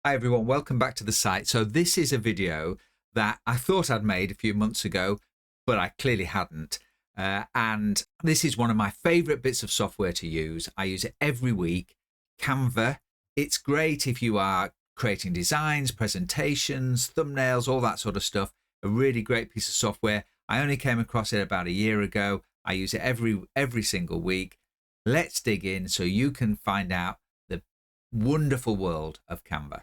Hi everyone, welcome back to the site. So this is a video that I thought I'd made a few months ago, but I clearly hadn't. And this is one of my favorite bits of software to use. I use it every week. Canva. It's great if you are creating designs, presentations, thumbnails, all that sort of stuff. A really great piece of software. I only came across it about a year ago. I use it every single week. Let's dig in so you can find out the wonderful world of Canva.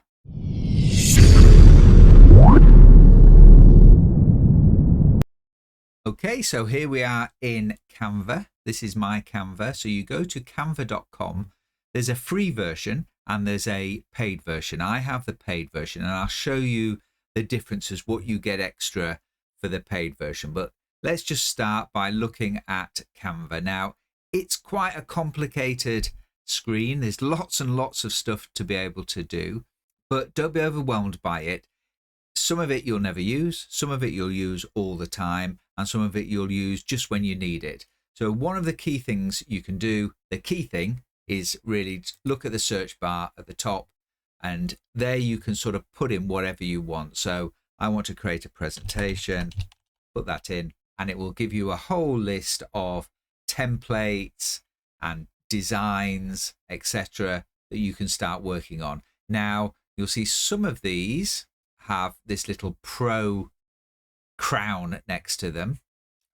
Okay, so here we are in Canva. This is my Canva. So you go to canva.com. There's a free version and there's a paid version. I have the paid version and I'll show you the differences, what you get extra for the paid version. But let's just start by looking at Canva. Now, it's quite a complicated screen. There's lots and lots of stuff to be able to do, but don't be overwhelmed by it. Some of it you'll never use, some of it you'll use all the time, and some of it you'll use just when you need it. So one of the key things you can do, the key thing is really look at the search bar at the top, and there you can sort of put in whatever you want. So I want to create a presentation, put that in, and it will give you a whole list of templates and designs, etc., that you can start working on. Now, you'll see some of these have this little pro crown next to them,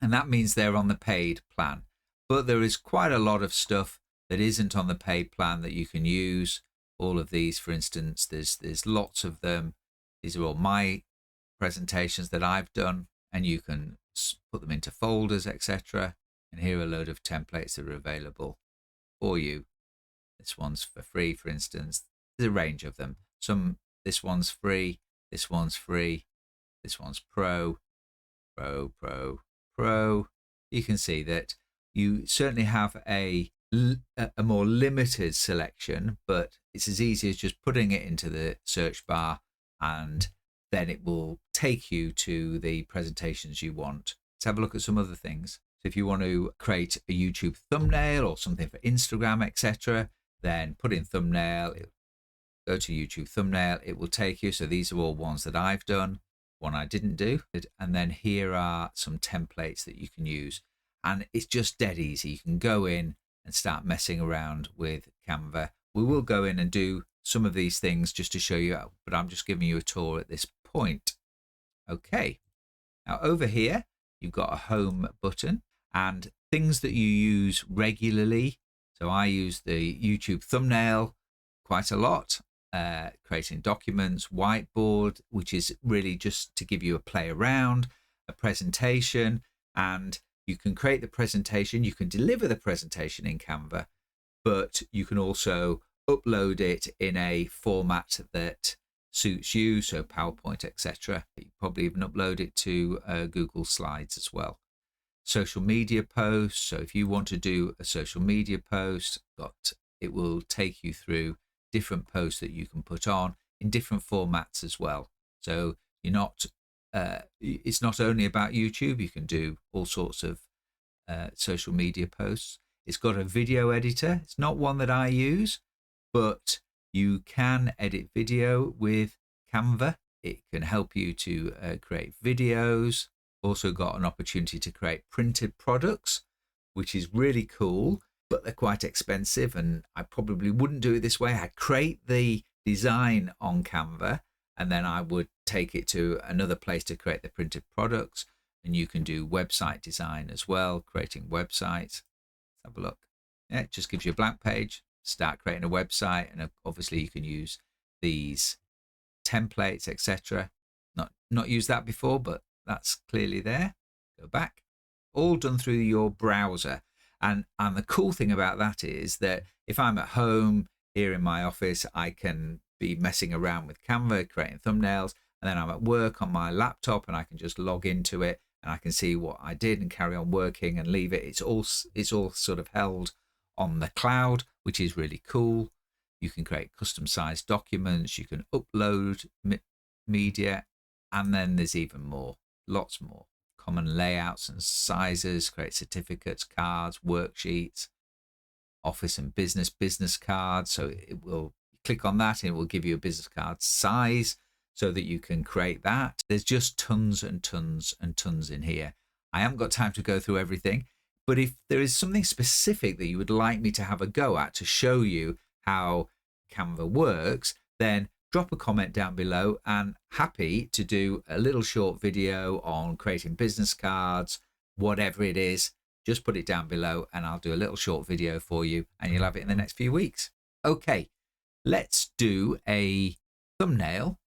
and that means they're on the paid plan. But there is quite a lot of stuff that isn't on the paid plan that you can use. All of these, for instance, there's lots of them. These are all my presentations that I've done, and you can put them into folders, etc. And here are a load of templates that are available for you. This one's for free, for instance. There's a range of them. This one's free, this one's free, this one's pro. You can see that you certainly have a more limited selection, but it's as easy as just putting it into the search bar and then it will take you to the presentations you want. Let's have a look at some other things. So if you want to create a YouTube thumbnail or something for Instagram, etc., then put in thumbnail, go to YouTube thumbnail, it will take you. So these are all ones that I've done, one I didn't do. And then here are some templates that you can use. And it's just dead easy. You can go in and start messing around with Canva. We will go in and do some of these things just to show you, but I'm just giving you a tour at this point. Okay, now over here, you've got a home button and things that you use regularly. So I use the YouTube thumbnail quite a lot, creating documents, Whiteboard, which is really just to give you a play around, a presentation, and you can create the presentation, you can deliver the presentation in Canva, but you can also upload it in a format that suits you, so PowerPoint, etc. You probably even upload it to Google Slides as well. Social media posts, so if you want to do a social media post, it will take you through different posts that you can put on in different formats as well. So it's not only about YouTube, you can do all sorts of social media posts. It's got a video editor. It's not one that I use, but you can edit video with Canva. It can help you to create videos. Also got an opportunity to create printed products, which is really cool, but they're quite expensive and I probably wouldn't do it this way. I'd create the design on Canva and then I would take it to another place to create the printed products. And you can do website design as well, creating websites. Let's have a look. Yeah, it just gives you a blank page, start creating a website, and obviously you can use these templates, etc. Not used that before, but that's clearly there. Go back. All done through your browser. And the cool thing about that is that if I'm at home here in my office, I can be messing around with Canva, creating thumbnails, and then I'm at work on my laptop and I can just log into it and I can see what I did and carry on working and leave it. It's all sort of held on the cloud, which is really cool. You can create custom sized documents, you can upload media, and then there's even more, lots more. Common layouts and sizes, create certificates, cards, worksheets, office and business cards. So it will click on that and it will give you a business card size so that you can create that. There's just tons and tons and tons in here. I haven't got time to go through everything, but if there is something specific that you would like me to have a go at to show you how Canva works, then drop a comment down below, and happy to do a little short video on creating business cards, whatever it is. Just put it down below and I'll do a little short video for you and you'll have it in the next few weeks. Okay, let's do a thumbnail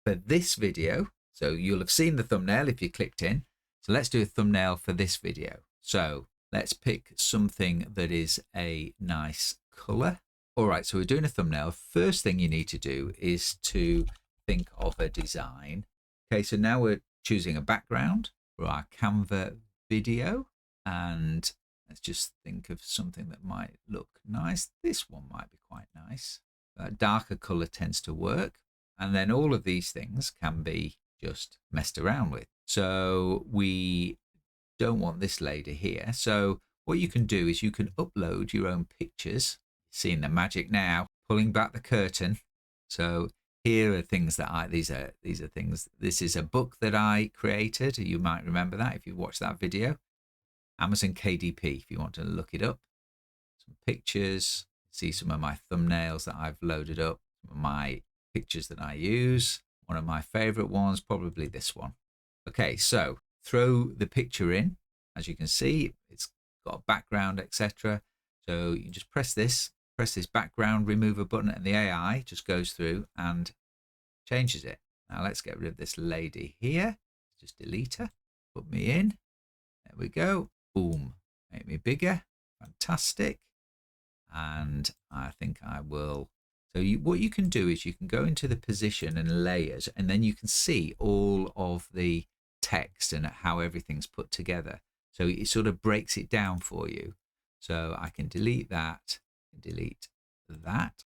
for this video. So you'll have seen the thumbnail if you clicked in. So let's do a thumbnail for this video. So let's pick something that is a nice color. All right, so we're doing a thumbnail. First thing you need to do is to think of a design. Okay, so now we're choosing a background for our Canva video. And let's just think of something that might look nice. This one might be quite nice. A darker color tends to work. And then all of these things can be just messed around with. So we don't want this lady here. So what you can do is you can upload your own pictures. Seeing the magic now, pulling back the curtain. So here are things that these are things. This is a book that I created. You might remember that if you watched that video. Amazon KDP, if you want to look it up. Some pictures, see some of my thumbnails that I've loaded up, some of my pictures that I use. One of my favorite ones, probably this one. Okay, so throw the picture in. As you can see, it's got a background, etc. So you just press this background remover button and the AI just goes through and changes it. Now let's get rid of this lady here. Just delete her, put me in. There we go. Boom, make me bigger. Fantastic. And I think I will. So what you can do is you can go into the position and layers, and then you can see all of the text and how everything's put together. So it sort of breaks it down for you. So I can delete that, delete that.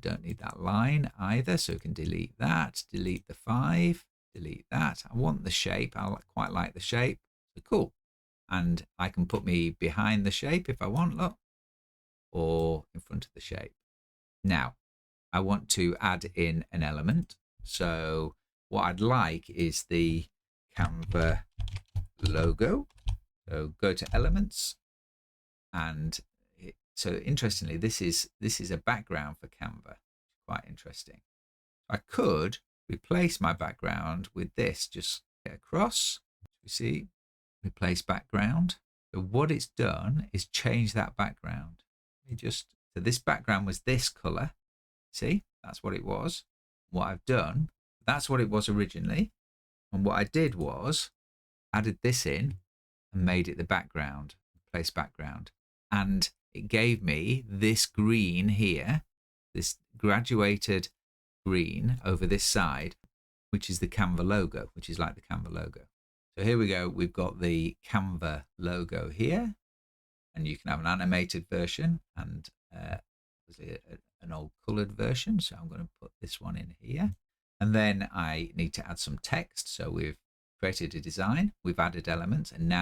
Don't need that line either. So we can delete that, delete the 5, delete that. I want the shape. I quite like the shape. So cool. And I can put me behind the shape if I want, look, or in front of the shape. Now, I want to add in an element. So what I'd like is the Canva logo. So go to elements. And so interestingly, this is a background for Canva. Quite interesting. I could replace my background with this. Just get across. You see, replace background. So what it's done is change that background. So this background was this color. See, that's what it was. What I've done, that's what it was originally. And what I did was added this in and made it the background, replace background. And it gave me this green here, this graduated green over this side, which is the Canva logo, which is like the Canva logo. So here we go. We've got the Canva logo here, and you can have an animated version and an old colored version. So I'm going to put this one in here. And then I need to add some text. So we've created a design, we've added elements, and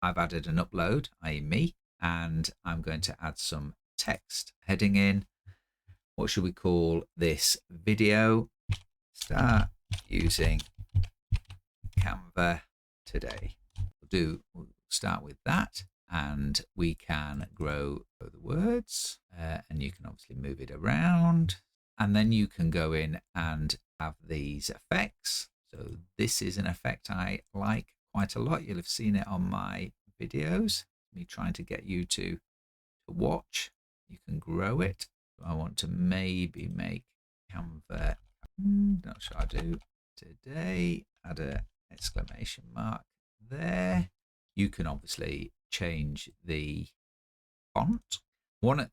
I've added an upload, i.e. me, and I'm going to add some text heading in. What should we call this video? Start using Canva today. We'll start with that, and we can grow the words, and you can obviously move it around, and then you can go in and have these effects. So this is an effect I like quite a lot. You'll have seen it on my videos, me trying to get you to watch. You can grow it. I want to maybe make Canva, not sure I do today, add a exclamation mark there. You can obviously change the font.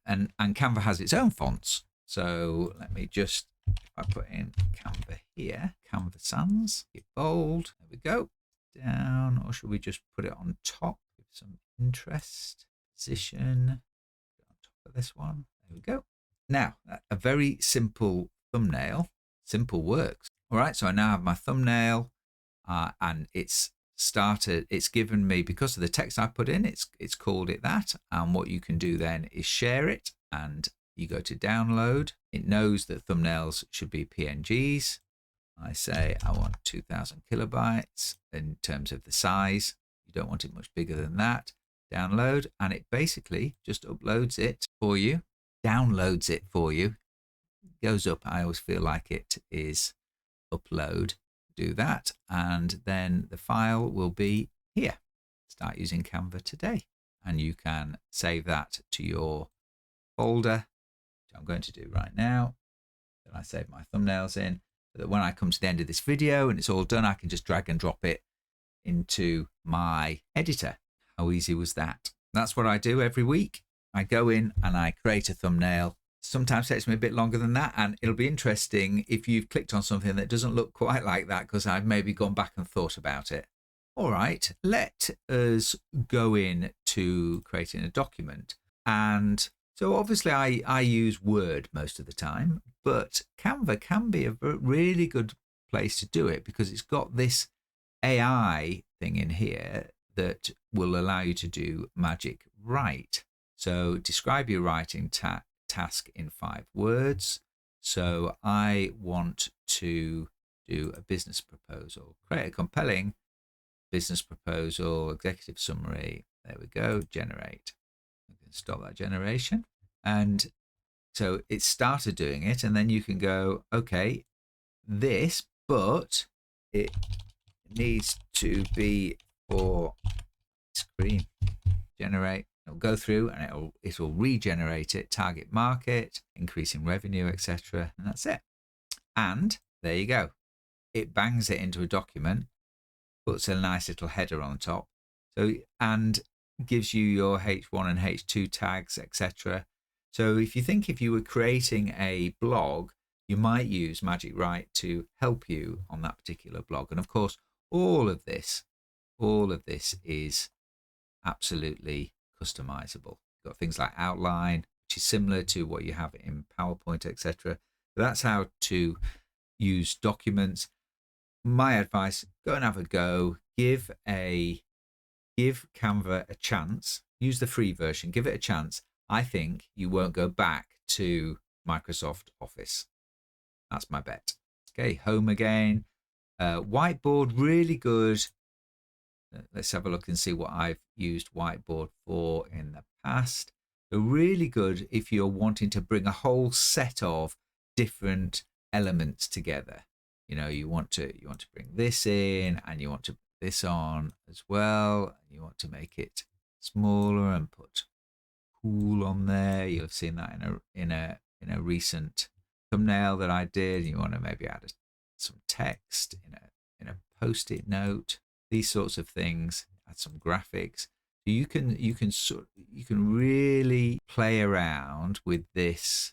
And Canva has its own fonts. So let me just, if I put in Canva here, Canva Sans, get bold, there we go. Down, or should we just put it on top? Give some interest, position, on top of this one. There we go. Now, a very simple thumbnail, simple works. All right, so I now have my thumbnail, and it's given me, because of the text I put in, it's called it that. And what you can do then is share it and you go to download. It knows that thumbnails should be PNGs. I say I want 2000 kilobytes in terms of the size. You don't want it much bigger than that. Download, and it basically just uploads it for you, downloads it for you, goes up. I always feel like it is upload. Do that, and then the file will be here. Start using Canva today, and you can save that to your folder, which I'm going to do right now. Then I save my thumbnails in, so that when I come to the end of this video and it's all done, I can just drag and drop it into my editor. How easy was that? That's what I do every week. I go in and I create a thumbnail. Sometimes it takes me a bit longer than that, and it'll be interesting if you've clicked on something that doesn't look quite like that, because I've maybe gone back and thought about it. All right, let us go in to creating a document. And so obviously I use Word most of the time, but Canva can be a really good place to do it, because it's got this AI thing in here that will allow you to do magic write. So describe your writing task in 5 words. So I want to do a business proposal. Create a compelling business proposal, executive summary. There we go, generate. I'm going to stop that generation. And so it started doing it, and then you can go, okay, this, but it needs to be for screen. Generate. It'll go through and it'll regenerate it, target market, increasing revenue, etc. And that's it. And there you go. It bangs it into a document, puts a nice little header on top, so, and gives you your H1 and H2 tags, etc. So if you were creating a blog, you might use Magic Write to help you on that particular blog. And of course, all of this is absolutely customizable. You've got things like outline, which is similar to what you have in PowerPoint, etc. That's how to use documents. My advice, go and have a go. Give Canva a chance. Use the free version. Give it a chance. I think you won't go back to Microsoft Office. That's my bet. Okay, home again. Whiteboard, really good. Let's have a look and see what I've used Whiteboard for in the past. They're really good if you're wanting to bring a whole set of different elements together. You know, you want to bring this in, and you want to put this on as well, and you want to make it smaller and put pool on there. You'll have seen that in a recent thumbnail that I did. You want to maybe add some text in a post-it note. These sorts of things. Add some graphics. You can really play around with this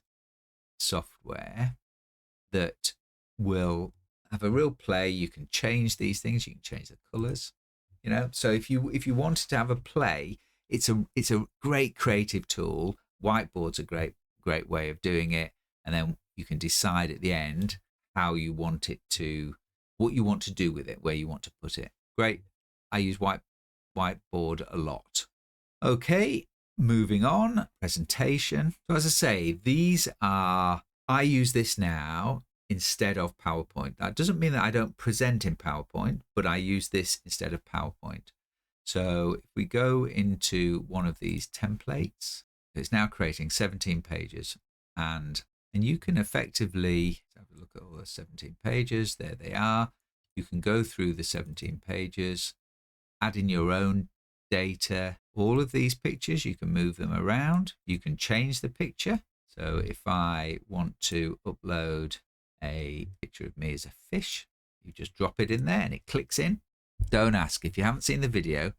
software that will have a real play. You can change these things. You can change the colors. You know, so if you wanted to have a play, it's a great creative tool. Whiteboard's a great way of doing it, and then you can decide at the end how you want it to, what you want to do with it, where you want to put it. Great. I use Whiteboard a lot. Okay, moving on. Presentation. So as I say, I use this now instead of PowerPoint. That doesn't mean that I don't present in PowerPoint, but I use this instead of PowerPoint. So if we go into one of these templates, it's now creating 17 pages, and you can effectively have a look at all the 17 pages. There they are. You can go through the 17 pages, add in your own data. All of these pictures, you can move them around. You can change the picture. So if I want to upload a picture of me as a fish, you just drop it in there and it clicks in. Don't ask. If you haven't seen the video,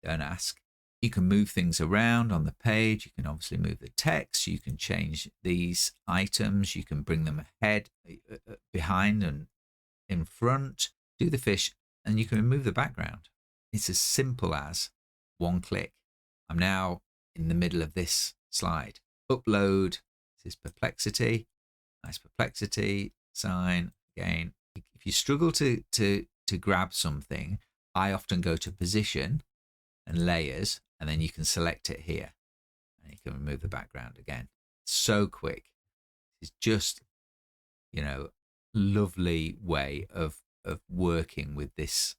don't ask. You can move things around on the page. You can obviously move the text. You can change these items. You can bring them ahead, behind, and in front. Do the fish, and you can remove the background. It's as simple as one click. I'm now in the middle of this slide. Upload. This is perplexity. Nice perplexity sign again. If you struggle to grab something, I often go to position and layers, and then you can select it here, and you can remove the background again. so quick. It's just, you know, lovely way of working with this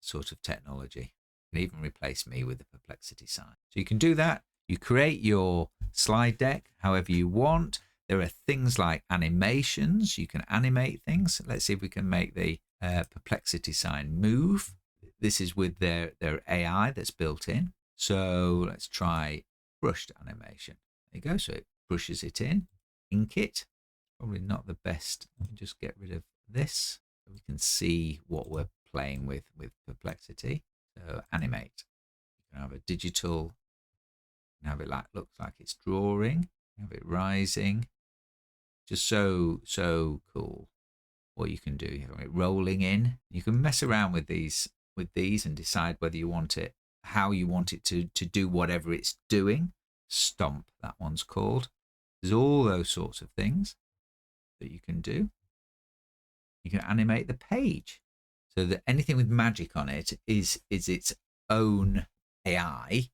sort of technology. You can even replace me with the Perplexity sign. So you can do that. You create your slide deck however you want. There are things like animations. You can animate things. Let's see if we can make the Perplexity sign move. This is with their AI that's built in. So let's try brushed animation. There you go. So it brushes it in. Ink it. Probably not the best. Let me just get rid of this so we can see what we're playing with Perplexity. So animate. You can have a digital. You can have it like looks like it's drawing. Have it rising. Just so cool. What you can do, you have it rolling in. You can mess around with these and decide whether you want it, how you want it to do whatever it's doing. Stomp, that one's called. There's all those sorts of things that you can do. You can animate the page so that anything with magic on it is its own AI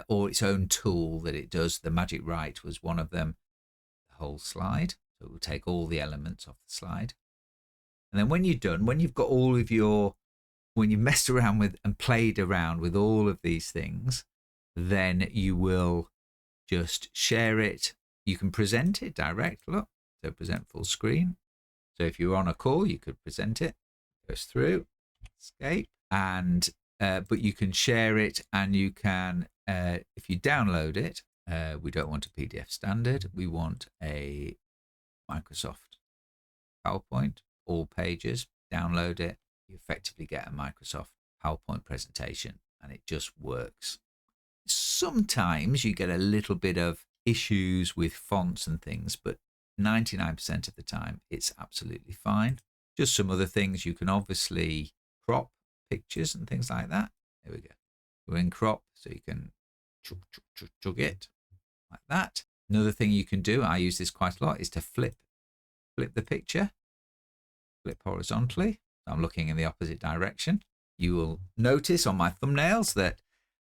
or its own tool that it does. The magic write was one of them. The whole slide, so it will take all the elements off the slide. And then when you're done, when you've got all of your, when you've messed around with and played around with all of these things, then you will just share it. You can present it direct. Look, so present full screen. So if you're on a call, you could present it. Goes through, escape, and but you can share it, and you can if you download it. We don't want a PDF standard. We want a Microsoft PowerPoint, all pages. Download it. You effectively get a Microsoft PowerPoint presentation, and it just works. Sometimes you get a little bit of issues with fonts and things, but 99% of the time it's absolutely fine. Just some other things, you can obviously crop pictures and things like that. There we go. We're in crop, so you can chug it like that. Another thing you can do, I use this quite a lot, is to flip the picture, flip horizontally. I'm looking in the opposite direction. You will notice on my thumbnails that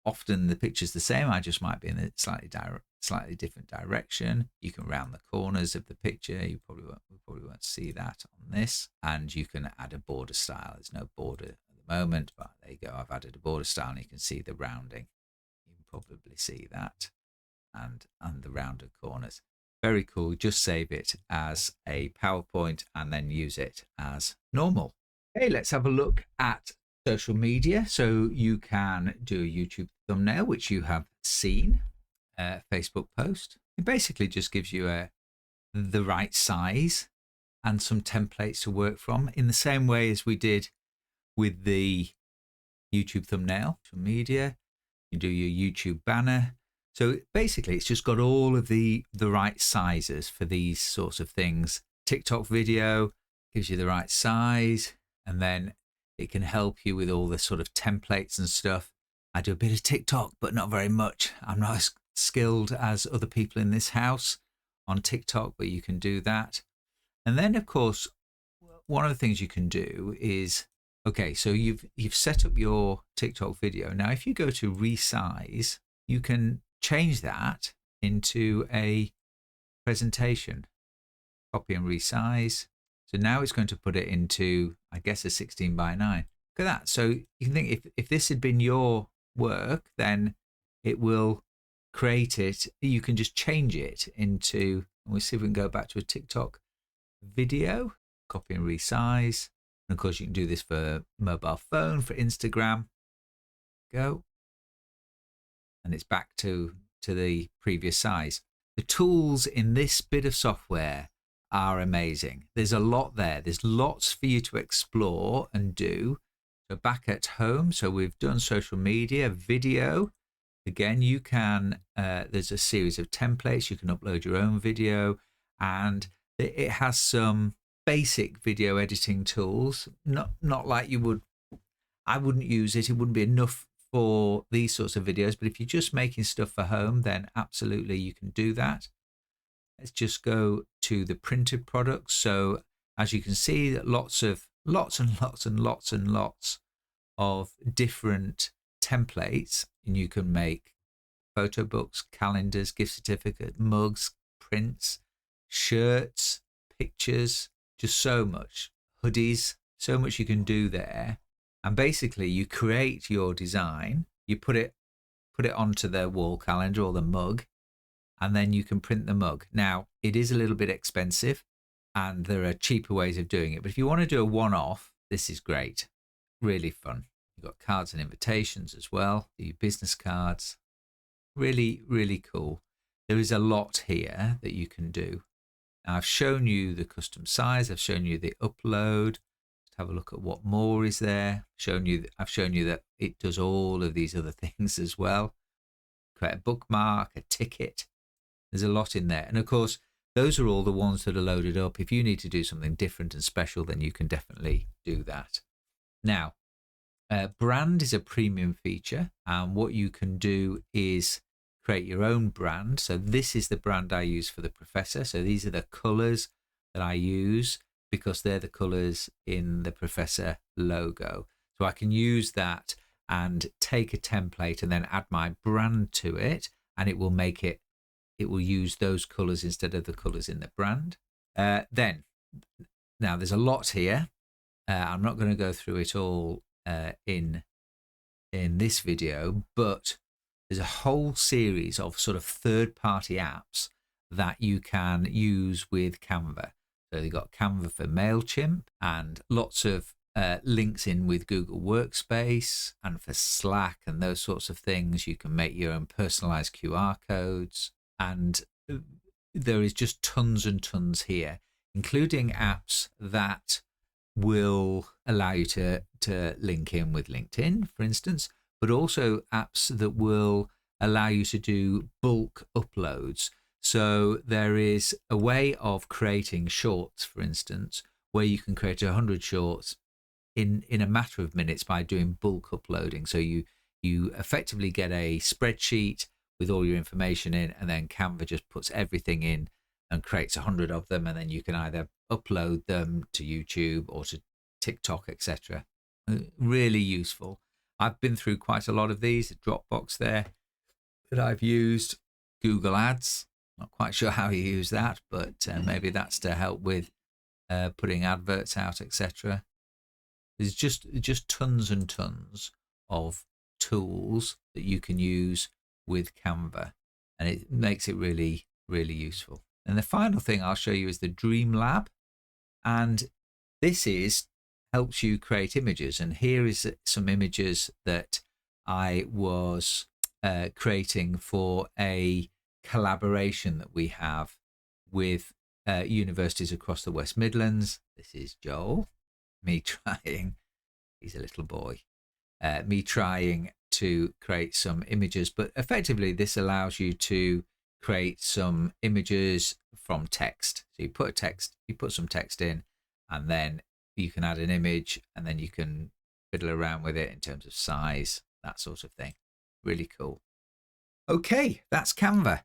often the picture's the same. I just might be in a slightly different direction. You can round the corners of the picture. We probably won't see that on this. And you can add a border style. There's no border at the moment, but there you go. I've added a border style, and you can see the rounding. You can probably see that, and the rounded corners. Very cool. Just save it as a PowerPoint and then use it as normal. Okay, let's have a look at social media. So you can do a YouTube thumbnail, which you have seen, Facebook post. It basically just gives you the right size and some templates to work from, in the same way as we did with the YouTube thumbnail. Social media, you do your YouTube banner. So basically it's just got all of the right sizes for these sorts of things. TikTok video gives you the right size, and then it can help you with all the sort of templates and stuff. I do a bit of TikTok, but not very much. I'm not as skilled as other people in this house on TikTok, but you can do that. And then, of course, one of the things you can do is, okay, so you've set up your TikTok video. Now, if you go to resize, you can change that into a presentation. Copy and resize. So now it's going to put it into, I guess, a 16:9. Look at that. So you can think if this had been your work, then it will create it. You can just change it into, and we'll see if we can go back to a TikTok video, copy and resize. And of course, you can do this for mobile phone, for Instagram. Go. And it's back to the previous size. The tools in this bit of software are amazing. There's a lot there. There's lots for you to explore and do. So back at home, so we've done social media, video. Again, you can, there's a series of templates. You can upload your own video, and it has some basic video editing tools. Not like you would, I wouldn't use it. It wouldn't be enough for these sorts of videos, but if you're just making stuff for home, then absolutely you can do that. Let's just go to the printed products. So as you can see, lots and lots of different templates, and you can make photo books, calendars, gift certificate, mugs, prints, shirts, pictures, just so much, hoodies, so much you can do there. And basically you create your design, you put it onto the wall calendar or the mug, and then you can print the mug. Now, it is a little bit expensive and there are cheaper ways of doing it, but if you want to do a one-off, this is great. Really fun. You've got cards and invitations as well, your business cards. Really, really cool. There is a lot here that you can do. Now, I've shown you the custom size. I've shown you the upload. Let's have a look at what more is there. I've shown you that it does all of these other things as well. Create a bookmark, a ticket. There's a lot in there. And of course, those are all the ones that are loaded up. If you need to do something different and special, then you can definitely do that. Now, brand is a premium feature. And what you can do is create your own brand. So this is the brand I use for the Professor. So these are the colors that I use because they're the colors in the Professor logo. So I can use that and take a template and then add my brand to it, and it will make it will use those colors instead of the colors in the brand. Now there's a lot here. I'm not going to go through it all in this video, but there's a whole series of sort of third-party apps that you can use with Canva. So you've got Canva for MailChimp and lots of links in with Google Workspace and for Slack and those sorts of things. You can make your own personalized QR codes, and there is just tons and tons here, including apps that will allow you to link in with LinkedIn, for instance, but also apps that will allow you to do bulk uploads. So there is a way of creating shorts, for instance, where you can create 100 shorts in a matter of minutes by doing bulk uploading. So you effectively get a spreadsheet with all your information in, and then Canva just puts everything in and creates 100 of them, and then you can either upload them to YouTube or to TikTok, etc. Really useful. I've been through quite a lot of these. Dropbox there that I've used. Google Ads, not quite sure how you use that, but maybe that's to help with putting adverts out, etc. There's just tons and tons of tools that you can use with Canva, and it makes it really, really useful. And the final thing I'll show you is the DreamLab, and this helps you create images. And here is some images that I was creating for a collaboration that we have with universities across the West Midlands. This is Joel, me trying, he's a little boy, me trying to create some images, but effectively this allows you to create some images from text. So you put some text in, and then you can add an image, and then you can fiddle around with it in terms of size, that sort of thing. Really cool. Okay, that's Canva.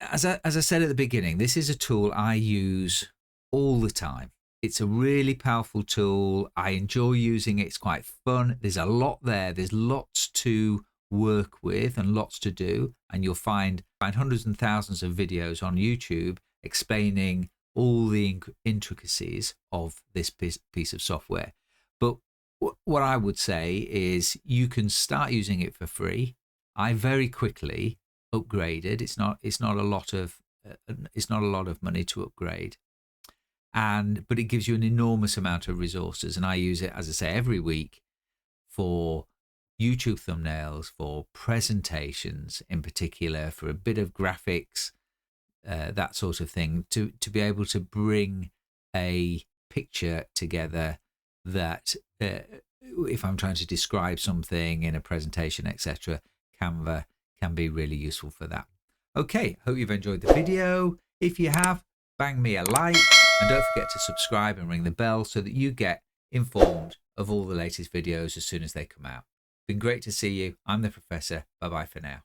As I said at the beginning, this is a tool I use all the time. It's a really powerful tool. I enjoy using it. It's quite fun. There's a lot there. There's lots to work with and lots to do. And you'll find hundreds and thousands of videos on YouTube explaining all the intricacies of this piece of software. But what I would say is you can start using it for free. I very quickly upgraded. It's not a lot of money to upgrade. But it gives you an enormous amount of resources, and I use it, as I say, every week for YouTube thumbnails, for presentations in particular, for a bit of graphics, that sort of thing, to be able to bring a picture together that if I'm trying to describe something in a presentation, etc., Canva can be really useful for that. Okay, hope you've enjoyed the video. If you have, bang me a like. And don't forget to subscribe and ring the bell so that you get informed of all the latest videos as soon as they come out. Been great to see you. I'm the Professor. Bye-bye for now.